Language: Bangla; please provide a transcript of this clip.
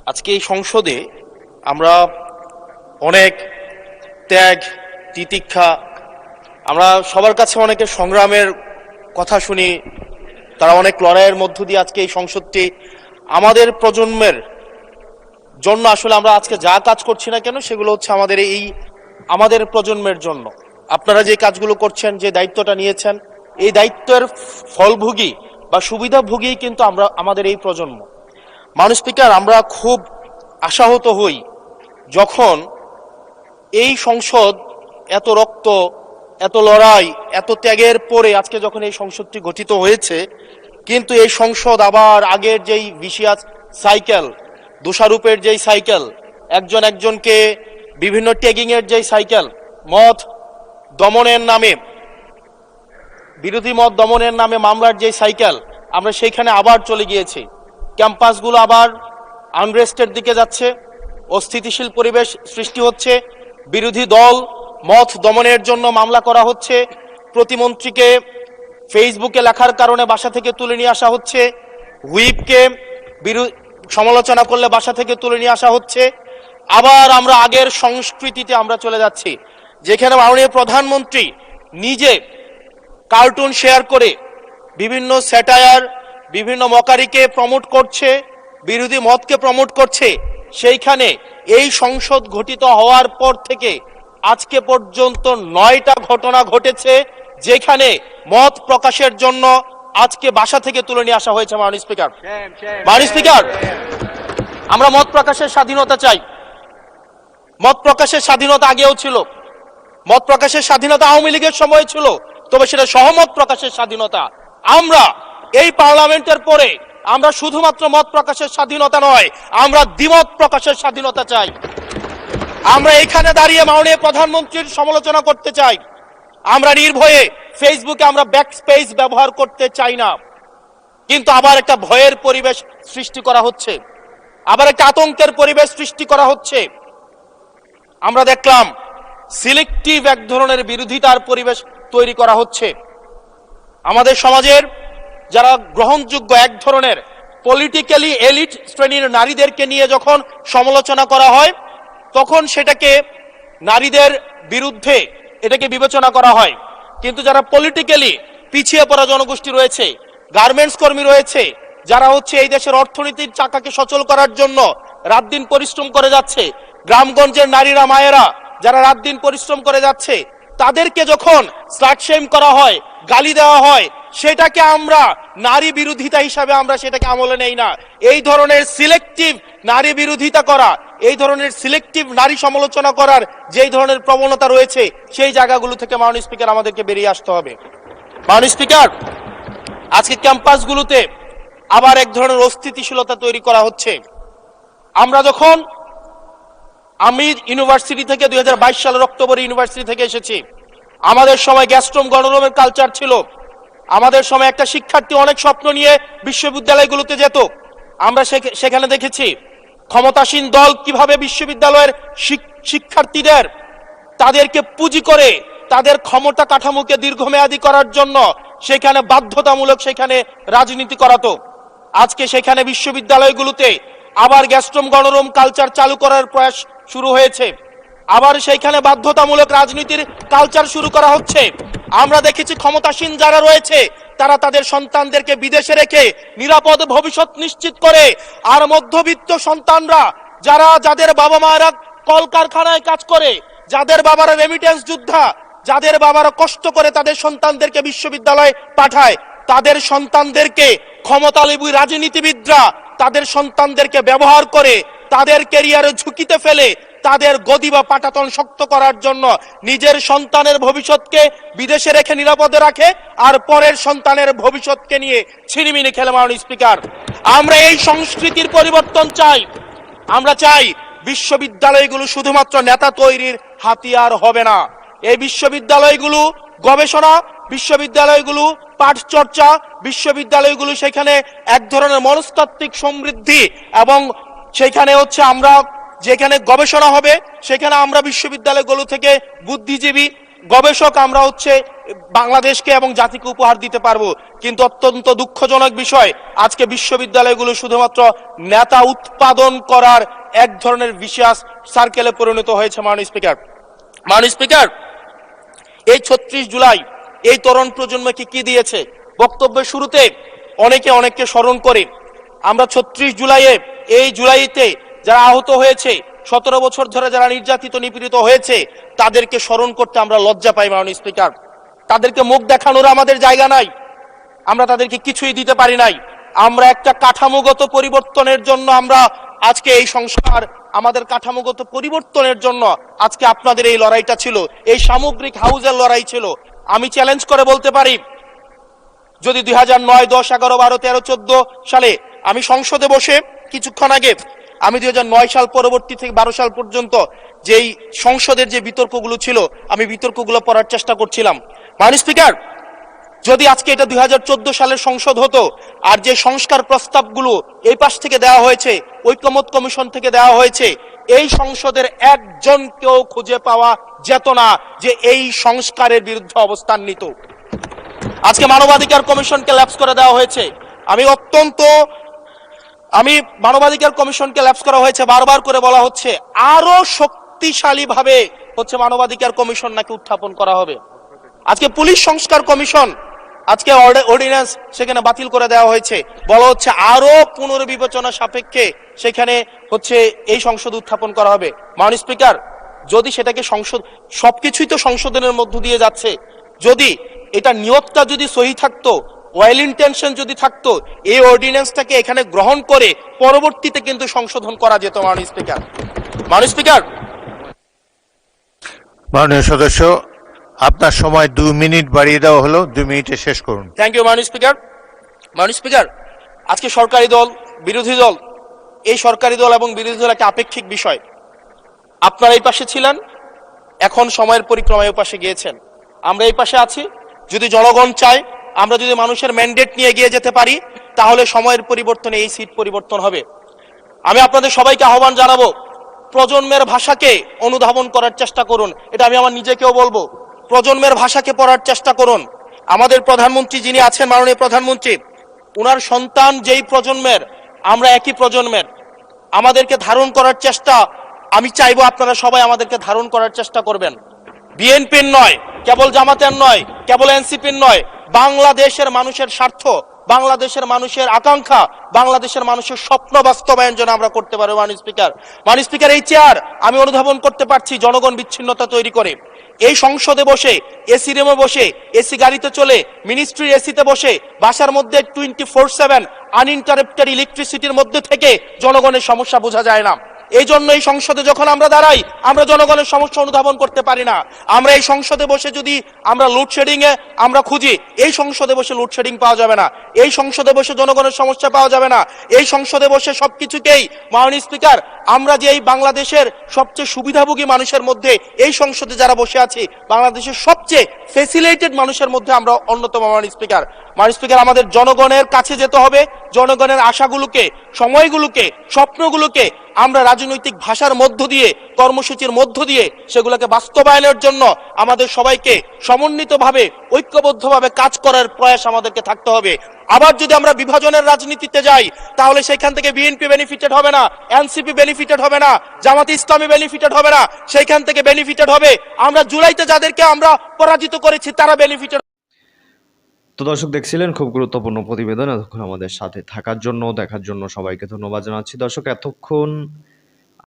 আজকে এই সংসদে আমরা অনেক ত্যাগ তিতিক্ষা, আমরা সবার কাছে অনেকের সংগ্রামের কথা শুনি। তারা অনেক লড়াইয়ের মধ্য দিয়ে আজকে এই সংসদটি আমাদের প্রজন্মের জন্য, আসলে আমরা আজকে যা কাজ করছি না কেন সেগুলো হচ্ছে আমাদের প্রজন্মের জন্য। আপনারা যে কাজগুলো করছেন, যে দায়িত্বটা নিয়েছেন, এই দায়িত্বের ফলভোগী বা সুবিধাভোগী কিন্তু আমাদের এই প্রজন্ম। মাননীয় স্পিকার, আমরা খুব আশাহত হই যখন এই সংসদ এত রক্ত, এত লড়াই, এত ত্যাগের পরে আজকে যখন এই সংসদটি গঠিত হয়েছে, কিন্তু এই সংসদ আবার আগের যেই ভিসিয়াস সাইকেল, দোষারোপের যেই সাইকেল, একজন একজনকে বিভিন্ন ট্যাগিং এর যেই সাইকেল, মত দমনের নামে, বিরোধী মত দমনের নামে মামলার যে সাইকেল, আমরা সেইখানে আবার চলে গিয়েছি। ক্যাম্পাসগুলো আবার আনরেস্টের দিকে যাচ্ছে, অস্থিতিশীল পরিবেশ সৃষ্টি হচ্ছে, বিরোধী দল মত দমনের জন্য মামলা করা হচ্ছে, প্রতিমন্ত্রীকে ফেসবুকে লেখার কারণে বাসা থেকে তুলে নিয়ে আসা হচ্ছে, হুইপকে সমালোচনা করলে বাসা থেকে তুলে নিয়ে আসা হচ্ছে। আবার আমরা আগের সংস্কৃতিতে আমরা চলে যাচ্ছি, যেখানে মাননীয় প্রধানমন্ত্রী নিজে কার্টুন শেয়ার করে বিভিন্ন স্যাটায়ার, বিভিন্ন মকারিকে প্রমোট করছে, বিরোধী মতকে প্রমোট করছে। সেইখানে এই সংসদ গঠিত হওয়ার পর থেকে আজকে পর্যন্ত 9টা ঘটনা ঘটেছে যেখানে মত প্রকাশের জন্য আজকে বাসা থেকে তুলে নিয়ে আসা হয়েছে। মাননীয় স্পিকার, আমরা মত প্রকাশের স্বাধীনতা চাই। মত প্রকাশের স্বাধীনতা আগেও ছিল, মত প্রকাশের স্বাধীনতা আওয়ামী লীগের সময় ছিল, তবে সেটা সহমত প্রকাশের স্বাধীনতা। আমরা এই পার্লামেন্টের পরে আমরা শুধুমাত্র মত প্রকাশের স্বাধীনতা নয়, আমরা দ্বিমত প্রকাশের স্বাধীনতা চাই। আমরা এখানে দাঁড়িয়ে মাননীয় প্রধানমন্ত্রীর সমালোচনা করতে চাই। আমরা নির্ভয়ে ফেসবুকে আমরা ব্যাকস্পেস ব্যবহার করতে চাই না। কিন্তু আবার একটা ভয়ের পরিবেশ সৃষ্টি করা হচ্ছে, আবার একটা আতঙ্কের পরিবেশ সৃষ্টি করা হচ্ছে। আমরা দেখলাম সিলেক্টিভ এক ধরনের বিরোধিতার পরিবেশ তৈরি করা হচ্ছে। আমাদের সমাজের যারা গ্রহণযোগ্য এক ধরনের পলিটিক্যালি এলিট শ্রেণীর নারীদেরকে নিয়ে যখন সমালোচনা করা হয়, তখন সেটাকে নারীদের বিরুদ্ধে এটাকে বিবেচনা করা হয়। কিন্তু যারা পলিটিক্যালি পিছিয়ে পড়া জনগোষ্ঠী রয়েছে, গার্মেন্টস কর্মী রয়েছে, যারা হচ্ছে এই দেশের অর্থনীতির চাকাকে সচল করার জন্য রাত দিন পরিশ্রম করে যাচ্ছে, গ্রামগঞ্জের নারীরা, মায়েরা যারা রাত দিন পরিশ্রম করে যাচ্ছে, তাদেরকে যখন স্লাট শেম করা হয়, গালি দেওয়া হয়, সেটাকে আমরা নারী বিরোধিতা হিসাবে আমরা সেটাকে আমলে নেই না। এই ধরনের সিলেক্টিভ নারী বিরোধিতা করা, এই ধরনের সিলেক্টিভ নারী সমালোচনা করার যেই ধরনের প্রবণতা রয়েছে, সেই জায়গাগুলো থেকে মাননীয় স্পিকার আমাদেরকে বেরিয়ে আসতে হবে। মাননীয় স্পিকার, আজকে ক্যাম্পাসগুলোতে আবার এক ধরনের অস্থিতিশীলতা তৈরি করা হচ্ছে। আমরা যখন, আমি ইউনিভার্সিটি থেকে 2022 সালের অক্টোবরে ইউনিভার্সিটি থেকে এসেছি, আমাদের সময় গ্যাস্ট্রোম গণরুমের কালচার ছিল। আমাদের সময় একটা শিক্ষার্থী অনেক স্বপ্ন নিয়ে বিশ্ববিদ্যালয়গুলোতে যেত। আমরা সেখানে দেখেছি ক্ষমতাসীন দল কিভাবে বিশ্ববিদ্যালয়ের শিক্ষার্থীদের তাদেরকে পুঁজি করে তাদের ক্ষমতা কাঠামোকে দীর্ঘমেয়াদী করার জন্য সেখানে বাধ্যতামূলক সেখানে রাজনীতি করাতো। আজকে সেখানে বিশ্ববিদ্যালয়গুলোতে আবার গ্যাস্ট্রোম গণরুম কালচার চালু করার প্রয়াস শুরু হয়েছে, আবার সেইখানে বাধ্যতামূলক রাজনীতির কালচার শুরু করা হচ্ছে। আমরা দেখেছি ক্ষমতাসীন যারা রয়েছে তারা তাদের সন্তানদেরকে বিদেশে রেখে নিরাপদ ভবিষ্যৎ নিশ্চিত করে, আর মধ্যবিত্ত সন্তানরা যাদের বাবা মায়েরা কলকারখানায় কাজ করে, যাদের বাবারা রেমিটেন্স যোদ্ধা, যাদের বাবারা কষ্ট করে তাদের সন্তানদেরকে বিশ্ববিদ্যালয়ে পাঠায়, তাদের সন্তানদেরকে ক্ষমতালোভী রাজনীতিবিদরা তাদের সন্তানদেরকে ব্যবহার করে তাদের ক্যারিয়ারে ঝুঁকিতে ফেলে তাদের গদি বা পাটাতন শক্ত করার জন্য নিজের সন্তানের ভবিষ্যৎকে বিদেশে রেখে নিরাপদে রাখে, আর পরের সন্তানের ভবিষ্যৎকে নিয়ে ছিনিমিনি খেলে। মাননীয় স্পিকার, আমরা এই সংস্কৃতির পরিবর্তন চাই। আমরা চাই বিশ্ববিদ্যালয়গুলো শুধুমাত্র নেতা তৈরির হাতিয়ার হবে না। এই বিশ্ববিদ্যালয়গুলো গবেষণা, বিশ্ববিদ্যালয়গুলো পাঠ চর্চা, বিশ্ববিদ্যালয়গুলো সেখানে এক ধরনের মনস্তাত্ত্বিক সমৃদ্ধি, এবং সেখানে হচ্ছে আমরা যেখানে গবেষণা হবে সেখানে আমরা বিশ্ববিদ্যালয়গুলো থেকে বুদ্ধিজীবী, গবেষক আমরা বাংলাদেশকে এবং জাতিকে উপহার দিতে পারবো। কিন্তু অত্যন্ত দুঃখজনক বিষয়, আজকে বিশ্ববিদ্যালয়গুলো শুধুমাত্র নেতা উৎপাদন করার এক ধরনের বিশেষ সার্কেলে পরিণত হয়েছে। মাননীয় স্পিকার, এই ৩৬ জুলাই এই তরুণ প্রজন্মকে কি দিয়েছে? বক্তব্যের শুরুতে অনেককে স্মরণ করে আমরা ৩৬ জুলাইয়ে, এই জুলাইতে যারা আহত হয়েছে, ১৭ বছর ধরে যারা নির্যাতিত নিপীড়িত হয়েছে, তাদেরকে স্মরণ করতে আমরা লজ্জা পাই। মাননীয় স্পিকার, তাদেরকে মুখ দেখানোর আমাদের জায়গা নাই, আমরা তাদেরকে কিছুই দিতে পারি নাই। আমরা একটা কাঠামোগত পরিবর্তনের জন্য আমরা আজকে এই সংস্কার, আমাদের কাঠামোগত পরিবর্তনের জন্য আজকে আপনাদের এই লড়াইটা ছিল, এই সামগ্রিক হাউজের লড়াই ছিল। আমি চ্যালেঞ্জ করে বলতে পারি, যদি 2009, 10, 11, 12, 13, 14 সালে আমি সংসদে বসে কিছুক্ষণ আগে আমি 2009 সাল পরবর্তী থেকে 12 সাল পর্যন্ত যেই সংসদের যে বিতর্কগুলো ছিল, আমি বিতর্কগুলো পড়ার চেষ্টা করছিলাম। মাননীয় স্পিকার, যদি আজকে এটা 2014 সালের সংসদ হতো, আর যে সংস্কার প্রস্তাবগুলো এই পাশ থেকে দেওয়া হয়েছে, ঐকমত্য কমিশন থেকে দেওয়া হয়েছে, এই সংসদের একজনকেও খুঁজে পাওয়া যেত না যে এই সংস্কারের বিরুদ্ধে অবস্থান নিত। আজকে মানবাধিকার কমিশনকে ল্যাপস করে দেওয়া হয়েছে। মানবাধিকার কমিশনকে ল্যাপস করা হয়েছে, বারবার করে বলা হচ্ছে আরো শক্তিশালী ভাবে মানবাধিকার কমিশন নাকি উত্থাপন করা হবে। আজকে পুলিশ সংস্কার কমিশন, আজকে অর্ডিন্যান্স সেখানে বাতিল করে দেওয়া হয়েছে, বলা হচ্ছে আরো পুনর্বিবেচনা সাপেক্ষে সেখানে এই সংসদ উত্থাপন করা হবে। মাননীয় স্পিকার, যদি সেটাকে সবকিছুই তো সংশোধনের মধ্য দিয়ে যাচ্ছে, যদি এটা নিয়তটা যদি সহি থাকতো, ওয়েল ইন্টেনশন যদি থাকতো, এই অর্ডিন্যান্সটাকে এখানে গ্রহণ করে পরবর্তীতে কিন্তু সংশোধন করা যেত। মাননীয় স্পিকার, মাননীয় সদস্য, আপনার সময় 2 মিনিট বাড়িয়ে দেওয়া হলো, 2 মিনিটে শেষ করুন। থ্যাংক ইউ মাননীয় স্পিকার, আজকে সরকারি দল, বিরোধী দল, এই সরকারি দল এবং বিরোধী দল একটা আপেক্ষিক বিষয়। আপনারা এই পাশে ছিলেন, এখন সময়ের পরিক্রমায় এই পাশে গিয়েছেন, আমরা এই পাশে আছি। যদি জনগণ চায়, আমরা যদি মানুষের ম্যান্ডেট নিয়ে এগিয়ে যেতে পারি, তাহলে সময়ের পরিবর্তনে এই সিট পরিবর্তন হবে। আমি আপনাদের সবাইকে আহ্বান জানাবো, প্রজন্মের ভাষাকে অনুধাবন করার চেষ্টা করুন। এটা আমি আমার নিজেকেও বলবো, প্রজন্মের ভাষাকে পড়ার চেষ্টা করুন। আমাদের প্রধানমন্ত্রী যিনি আছেন, মাননীয় প্রধানমন্ত্রী, উনার সন্তান যেই প্রজন্মের, আমরা একই প্রজন্মের, আমাদেরকে ধারণ করার চেষ্টা, আমি চাইবো আপনারা সবাই আমাদেরকে ধারণ করার চেষ্টা করবেন। বিএনপির নয়, কেবল জামাতের নয়, কেবল এনসিপির নয়, বাংলাদেশের মানুষের স্বার্থ, বাংলাদেশের মানুষের আকাঙ্ক্ষা, বাংলাদেশের মানুষের স্বপ্ন বাস্তবায়ন যেন আমরা করতে পারি। মাননীয় স্পিকার, এই চেয়ার আমি অনুধাবন করতে পারছি জনগণ বিচ্ছিন্নতা তৈরি করে। এই সংসদে বসে, এসি রুমে বসে, এসি গাড়িতে চলে, মিনিস্ট্রির এসিতে বসে, বাসার মধ্যে 24/7 আনইন্টারাপ্টেড ইলেকট্রিসিটির মধ্যে থেকে জনগণের সমস্যা বোঝা যায় না। এই জন্য এই সংসদে যখন আমরা দাঁড়াই, আমরা জনগণের সমস্যা অনুধাবন করতে পারি না। আমরা এই সংসদে বসে যদি আমরা লোডশেডিং এ আমরা খুঁজি, এই সংসদে বসে লোডশেডিং পাওয়া যাবে না, এই সংসদে বসে জনগণের সমস্যা পাওয়া যাবে না, এই সংসদে বসে সবকিছুকেই। মাননীয় স্পিকার, আমরা যে এই বাংলাদেশের সবচেয়ে সুবিধাভোগী মানুষের মধ্যে এই সংসদে যারা বসে আছি, বাংলাদেশের সবচেয়ে ফেসিলিটেড মানুষের মধ্যে আমরা অন্যতম। মাননীয় স্পিকার, আমাদের জনগণের কাছে যেতে হবে, জনগণের আশাগুলোকে, সময়গুলোকে, স্বপ্নগুলোকে আমরা রাজনৈতিক ভাষার মধ্য দিয়ে, কর্মসূচির মধ্য দিয়ে সেগুলোকে বাস্তবায়নের জন্য আমাদের সবাইকে সমন্বিতভাবে, ঐক্যবদ্ধভাবে কাজ করার প্রয়াস আমাদেরকে থাকতে হবে। আবার যদি আমরা বিভাজনের রাজনীতিতে যাই, তাহলে সেখান থেকে বিএনপি বেনিফিটেড হবে না, এনসিপি বেনিফিটেড হবে না, জামাত ইসলামী বেনিফিটেড হবে না, সেইখান থেকে বেনিফিটেড হবে আমরা জুলাইতে যাদেরকে আমরা পরাজিত করেছি, তারা বেনিফিটেড। তো দর্শক, দেখছিলেন খুব গুরুত্বপূর্ণ প্রতিবেদন। এতক্ষণ আমাদের সাথে থাকার জন্য, দেখার জন্য সবাইকে ধন্যবাদ জানাচ্ছি। দর্শক, এতক্ষণ